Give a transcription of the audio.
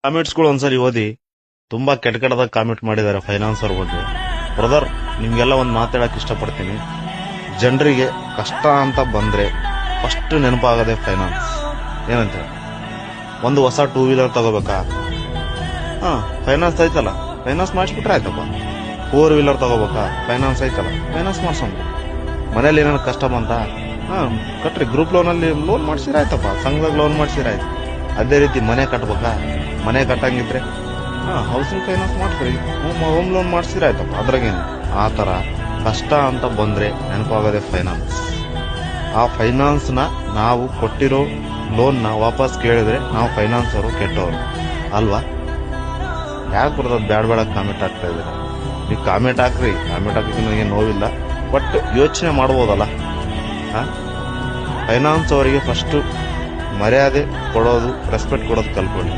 ಕಾಮೆಂಟ್ಸ್ಗಳು ಒಂದ್ಸಲಿ ಓದಿ. ತುಂಬಾ ಕೆಟ್ಟ ಕೆಟ್ಟದಾಗ ಕಾಮೆಂಟ್ ಮಾಡಿದ್ದಾರೆ ಫೈನಾನ್ಸ್ ಅವ್ರ ಬಗ್ಗೆ. ಬ್ರದರ್, ನಿಮ್ಗೆಲ್ಲ ಒಂದು ಮಾತಾಡಕ್ ಇಷ್ಟಪಡ್ತೀನಿ. ಜನರಿಗೆ ಕಷ್ಟ ಅಂತ ಬಂದ್ರೆ ಫಸ್ಟ್ ನೆನಪಾಗದೆ ಫೈನಾನ್ಸ್. ಏನಂತ ಒಂದು ಹೊಸ 2 ವೀಲರ್ ತಗೋಬೇಕಾ? ಫೈನಾನ್ಸ್ ಐತಲ್ಲ, ಫೈನಾನ್ಸ್ ಮಾಡಿಸ್ಬಿಟ್ರೆ ಆಯ್ತಪ್ಪ. 4 ವೀಲರ್ ತಗೋಬೇಕಾ? ಫೈನಾನ್ಸ್ ಐತಲ್ಲ, ಫೈನಾನ್ಸ್ ಮಾಡ್ಸಂಬ್ರಿ. ಮನೇಲಿ ಏನಾದ್ರು ಕಷ್ಟ ಬಂತ ಕಟ್ರಿ. ಗ್ರೂಪ್ ಲೋನಲ್ಲಿ ಲೋನ್ ಮಾಡ್ಸಿರ ಆಯ್ತಪ್ಪ, ಸಂಘದಾಗ ಲೋನ್ ಮಾಡ್ಸಿರ ಆಯ್ತು. ಅದೇ ರೀತಿ ಮನೆ ಕಟ್ಬೇಕಾ? ಮನೆ ಕಟ್ಟಂಗಿದ್ರೆ ಹೌಸಿಂಗ್ ಫೈನಾನ್ಸ್ ಮಾಡ್ಸ್ರಿ, ಹೋಮ್ ಲೋನ್ ಮಾಡ್ಸಿರ ಆಯ್ತಪ್ಪ. ಅದ್ರಾಗೇನು ಆ ತರ ಕಷ್ಟ ಅಂತ ಬಂದ್ರೆ ನೆನಪಾಗದೆ ಫೈನಾನ್ಸ್. ಆ ಫೈನಾನ್ಸ್ ನ ನಾವು ಕೊಟ್ಟಿರೋ ಲೋನ್ ನ ವಾಪಸ್ ಕೇಳಿದ್ರೆ ನಾವು ಫೈನಾನ್ಸ್ ಅವರು ಕೆಟ್ಟವರು ಅಲ್ವಾ? ಯಾಕೆ ಬರ್ತದ ಬೇಡ ಕಾಮೆಂಟ್ ಹಾಕ್ತಾ ಇದ್ದೀರಾ? ನೀವು ಕಾಮೆಂಟ್ ಹಾಕ್ರಿ, ಕಾಮೆಂಟ್ ಹಾಕಿ ನನಗೆ ನೋವಿಲ್ಲ, ಬಟ್ ಯೋಚನೆ ಮಾಡ್ಬೋದಲ್ಲ. ಫೈನಾನ್ಸ್ ಅವರಿಗೆ ಫಸ್ಟ್ ಮರ್ಯಾದೆ ಕೊಡೋದು, ರೆಸ್ಪೆಕ್ಟ್ ಕೊಡೋದು ಕಲ್ಕೊಳ್ಳಿ.